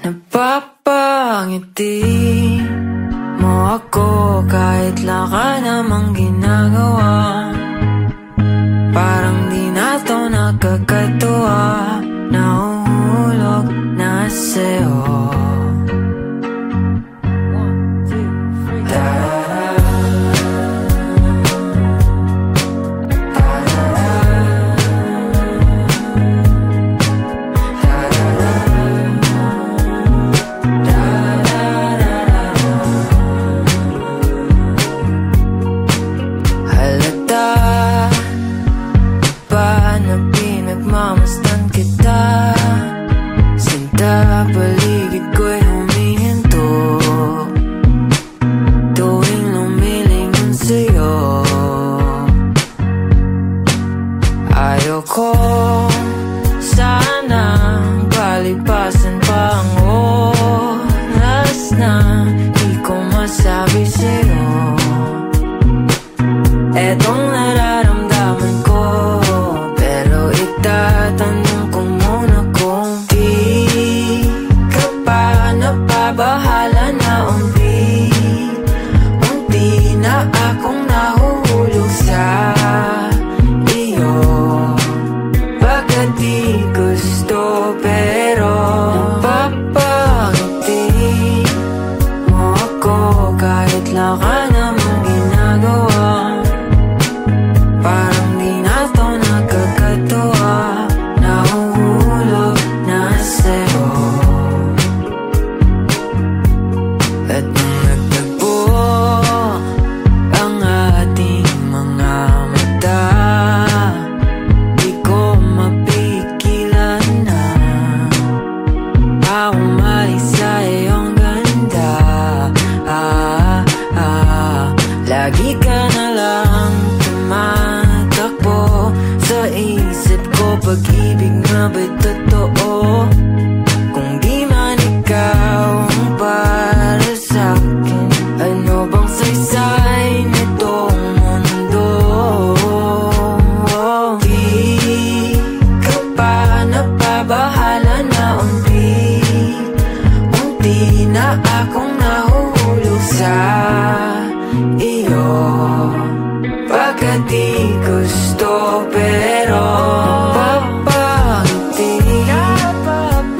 Napapangiti mo ako kahit lang ka namang ginagawa. Parang di na to nakakatuwa, nahuhulog na sa'yo. Paligid ko'y humihinto tuwing lumilingon sa'yo. Ayoko sanang palipasan pa ang oras na di ko masabi sa'yo etong nararamdaman ko. Pero itatanong ko muna kung bahala na unti na akong nahuhulog sa iyo. Bakit di gusto pero napapangiti mo ako kahit lang ka namang ginagawa. Parang di na to nakakatuwa, nahuhulog na sa'yo. At nung nagtagpo ang ating mga mata, di ko mapigilan na umali sa iyong ganda. Lagi ka na lang tumatakbo sa isip ko. Pag-ibig nga ba'y totoo? Kung di man ikaw ang para sa'kin, ano bang saysay nitong mundo? Di ka pa napabahala na unti na akong nahuhulog sa iyo. Bakit di gusto pero papangiti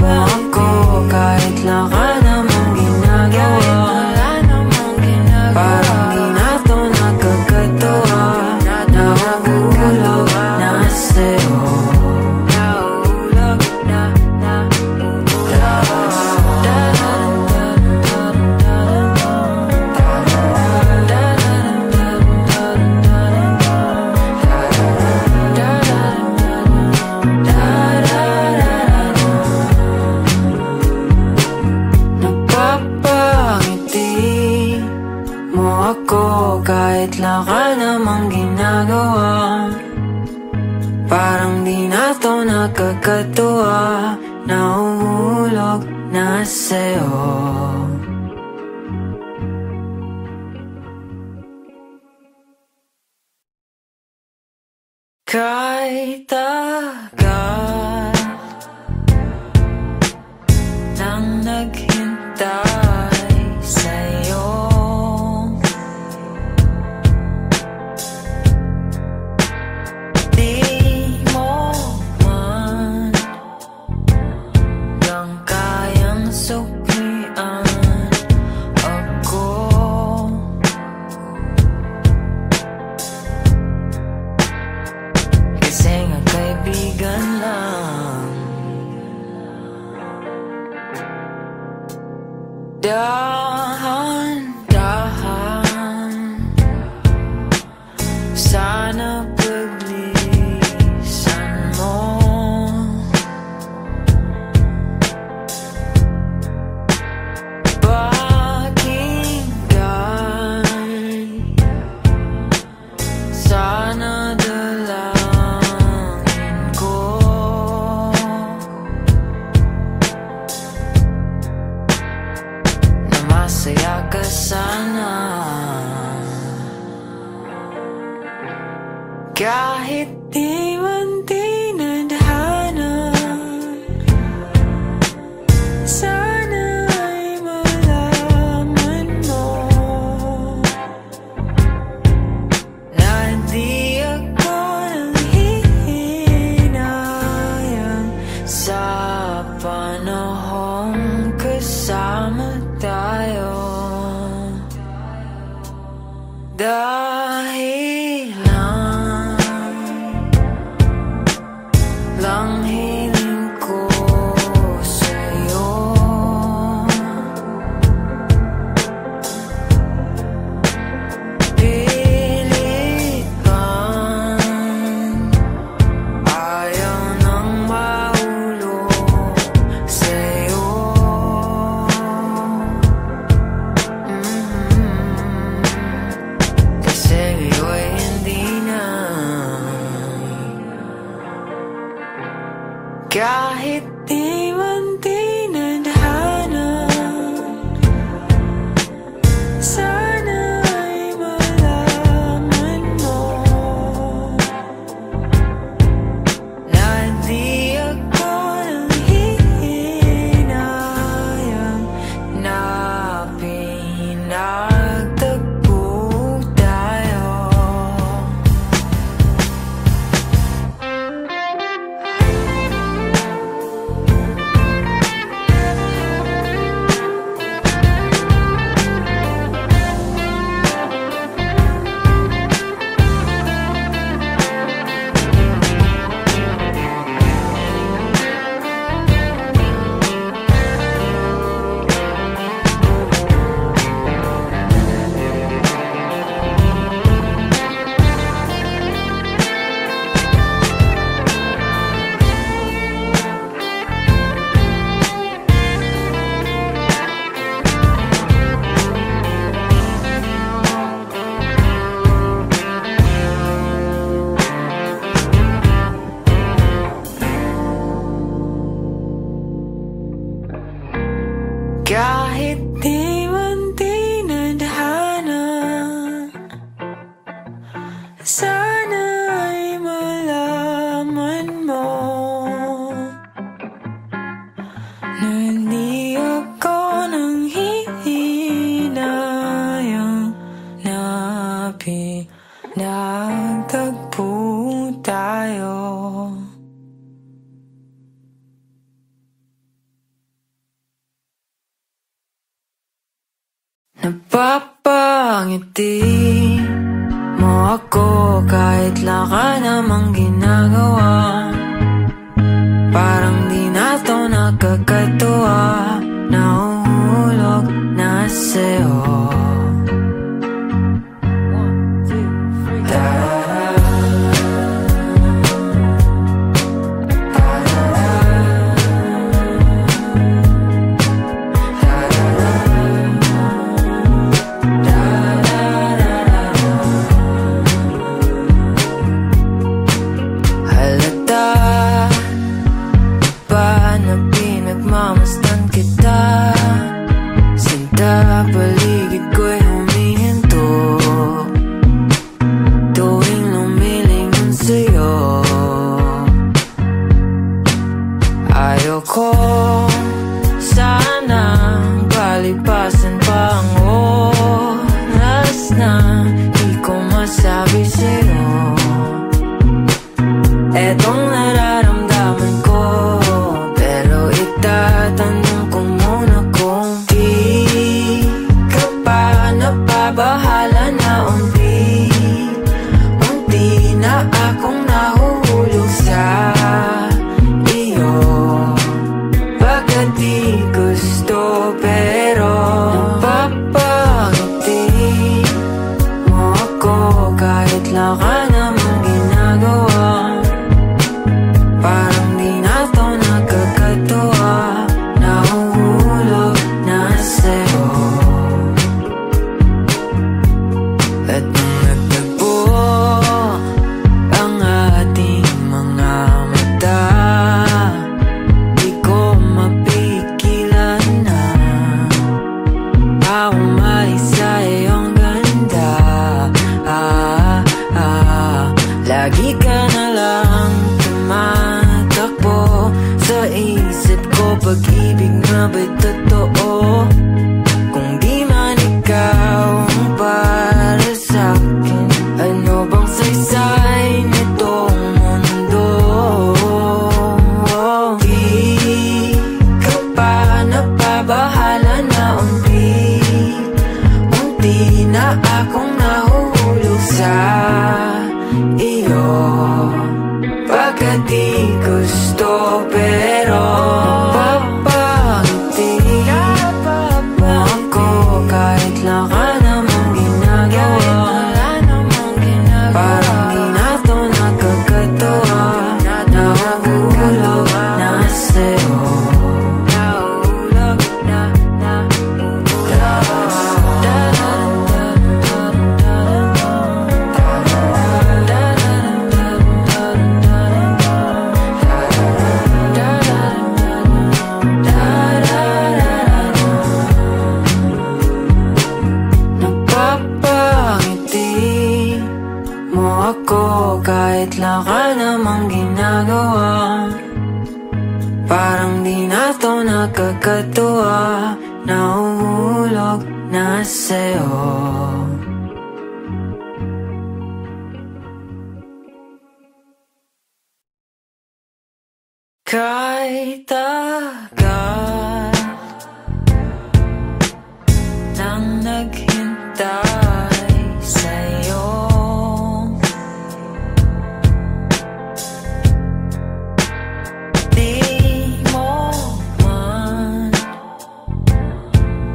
mo ako kahit lang ka namang ginagawa. Parang di na to nakakatuwa, nahuhulog na sa'yo. Kahit lang ka namang ginagawa. Parang di na to nakakatuwa, nahuhulog na sa'yo. Kahit tagal nang naghintay sa'yo, di mo man lang kayang suklian ako. Kasi nga kaibigan lang. Dahan-dahan sana paglisan mo. Pakinggan sana dalangin ko. Na masaya ka sana. Kahit di man tinadhana, sana Dahil lang hiling ko sa'yo. Pilit bang ayaw nang mahulog sa'yo. Kasi ngayon hindi na. Kahit di man tinadhana, sana ay malaman mo na di ako nang hihinayang na pinagtagpo tayo. Kahit di man tinadhana, sana ay malaman mo na di ako nang hihinayang na pinagtagpo tayo. Napapangiti mo ako kahit wala ka namang ginagawa. Parang di na to nakakatuwa, nahuhulog na sa'yo. Pinagmamasdan kita, sinta paligid ko'y humihinto tuwing lumilingon sa'yo. Ayoko sanang palipasan pa ang oras na di ko masabi sa'yo etong nararamdaman ko. Tatanong ko muna kung di ka pa napabahala na unti na akong nahuhulog sa iyo. Bakit di gusto pero napapangiti mo ako kahit wala ka namang ginagawa. Parang di na to nakakatuwa, nahuhulog na sa'yo. At nung nagtagpo ang ating mga mata, di ko mapigilan na umalis sa iyong ganda. Lagi ka na lang tumatakbo sa isip ko. Pag-ibig nga ba'y totoo? Kung di man ikaw ang para sa'kin, ano bang saysay nitong mundo? Di ka pa napabahala na unti na akong nahuhulog kakatuwa na uhulog na sa'yo. Kahit tagal nang naghintay sa'yo, di mo man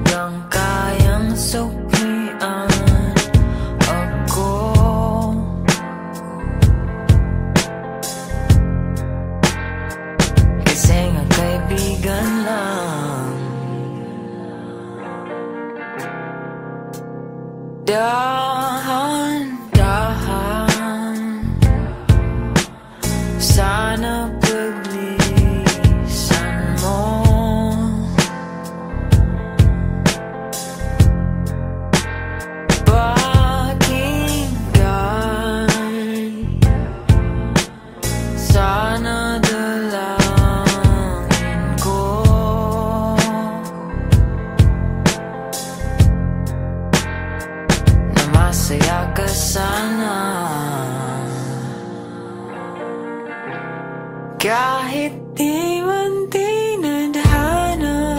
lang kayang suklian ako. Kasi nga kaibigan lang. Dahan-dahan, sana paglisan mo. Pakinggan, sana dalangin ko. Na masaya ka sana. Kahit di man tinadhana,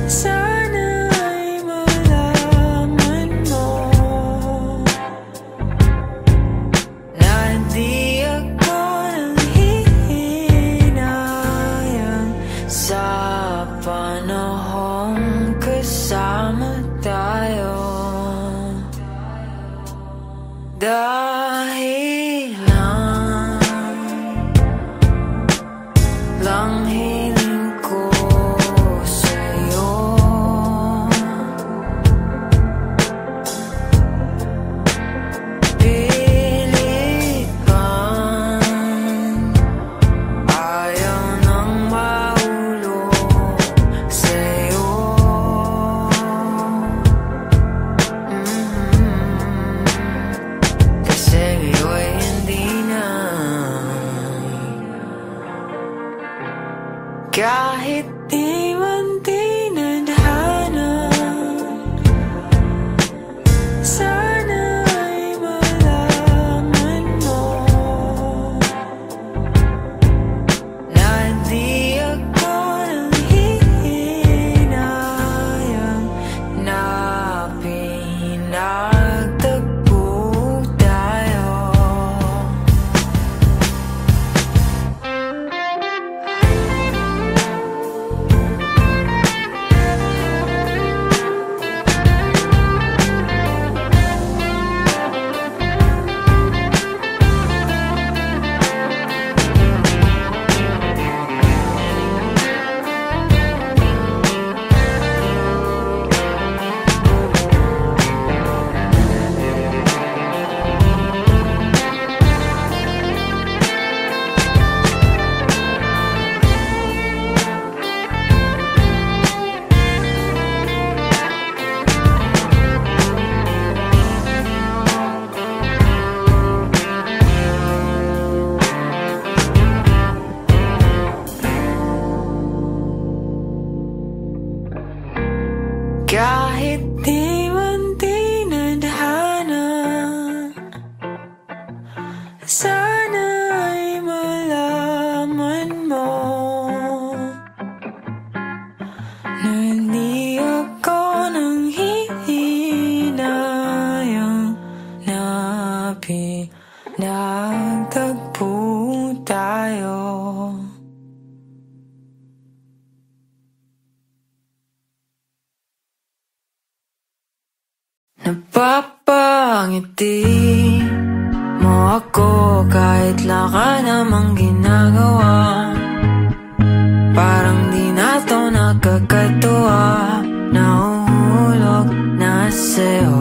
sana ay malaman mo na di ako nanghihinayang sa panahong kasama tayo. Dahil lang hiling ko sa'yo. Pilit man, ayaw nang mahulog sa'yo. Kasi ngayon hindi na. Kahit di man tinadhana, sana ay malaman mo na di ako nanghihinayang na pinagtagpo tayo. Kahit di man tinadhana, sana ay malaman mo na di ako nanghihinayang na pinagtagpo tayo. Napapangiti mo ako kahit wala ka namang ginagawa. Parang di na to nakakatuwa na uhulog na sa'yo.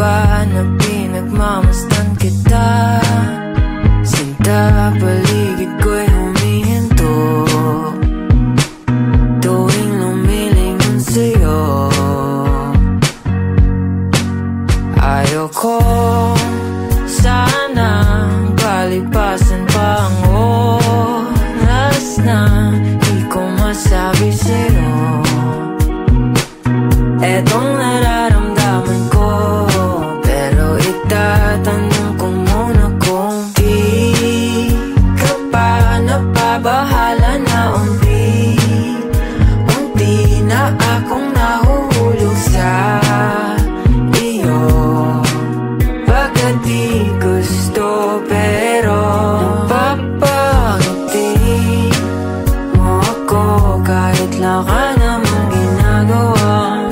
ba na pinagmamasdan kita? Sinta, paligid ko'y humihinto tuwing lumilingon sa'yo. Ayoko sanang palipasan pa ang oras na di ko masabi sa'yo etong nararamdaman ko. Pero itatanong ko muna kung di ka pa napabahala na unti na akong nahuhulog sa iyo. Bakit di gusto pero napapangiti mo ako kahit laka namang ginagawa.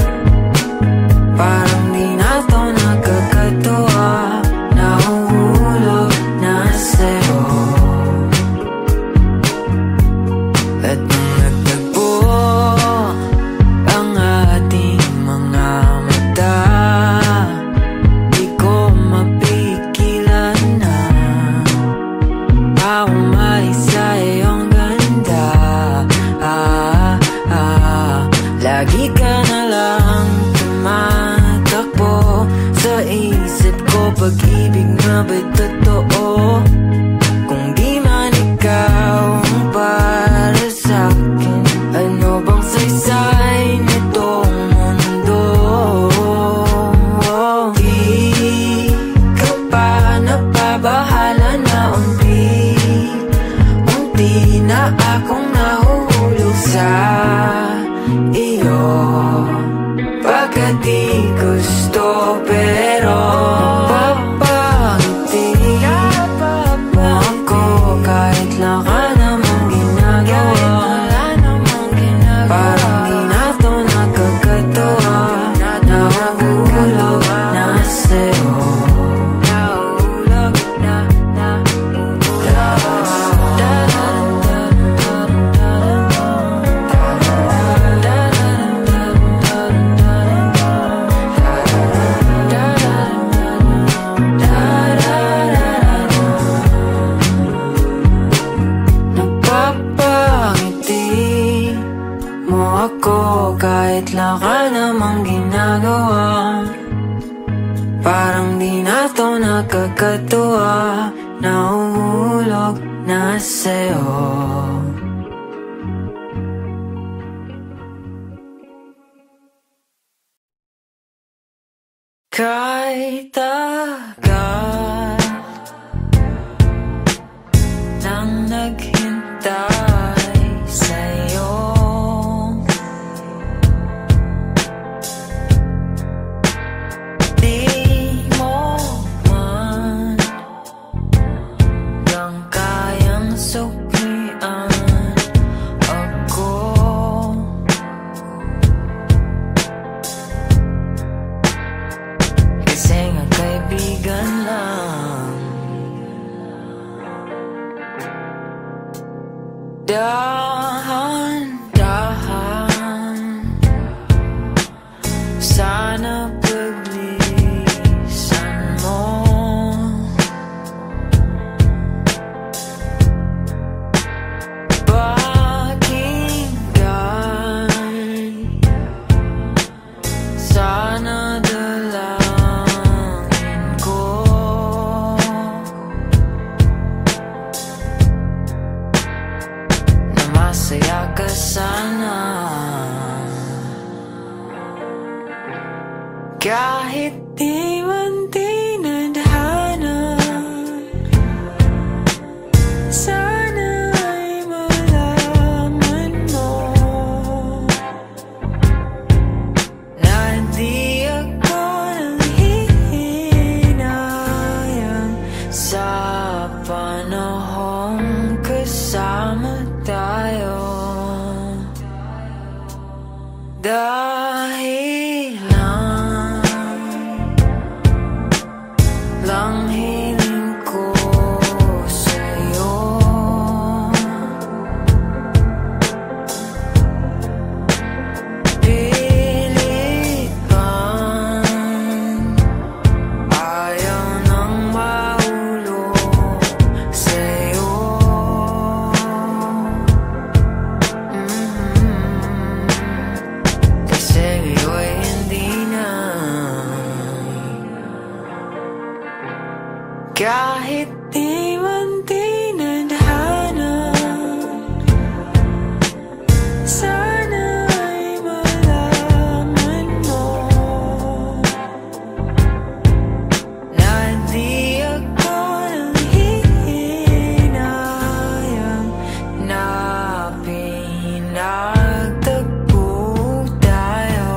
Parang di na to nakakatuwa, nahuhulog na sa'yo. At nung nagtagpo ang ating mga mata, di ko mapigilan na umay sa iyong ganda. Lagi ka na lang tumatakbo sa isip ko. Pag-ibig nga ba'y totoo? Kung di man ikaw ang para sa'kin, ano bang saysay nitong mundo? Di ka pa napabahala na unti na akong nahuhulog sa iyo. Bakit di gusto pero napapangiti mo ako kahit laka namang ginagawa. Parang di na to nakakatuwa, nahuhulog na sa'yo. Nahuhulog na napapangiti mo ako kahit laka namang ginagawa. Parang di na to nakakatuwa, nahuhulog na sa'yo. Kahit agad nang naghintay sa'yo, di mo man lang kayang suklian ako. Kasi nga kaibigan lang. Dahan-dahan sana paglisan mo. Pakinggan sana dalangin ko. Na masaya ka sana kahit di man tinadhana. Sana ay malaman mo na di ako nanghihinayang sa panahong kasama tayo. Dahil lang hiling ko sa'yo. Pilit bang Kahit di man tinadhana, sana'y malaman mo na di ako nanghihinayang na pinagtagpo tayo.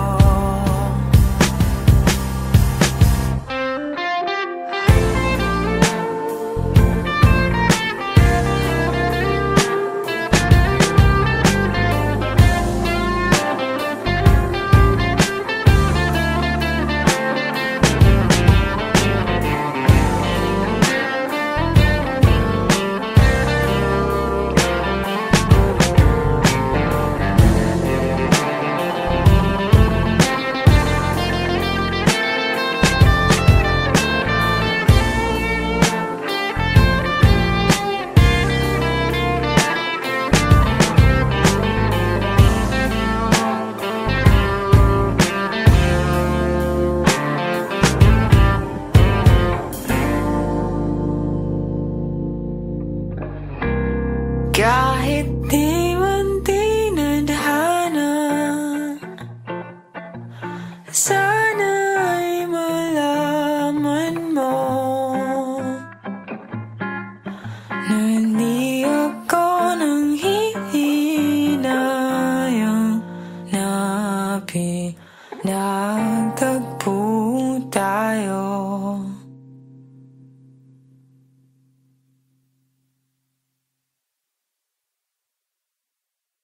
Kahit di man tinadhana, sana'y malaman mo na di ako nanghihinayang na pinagtagpo tayo.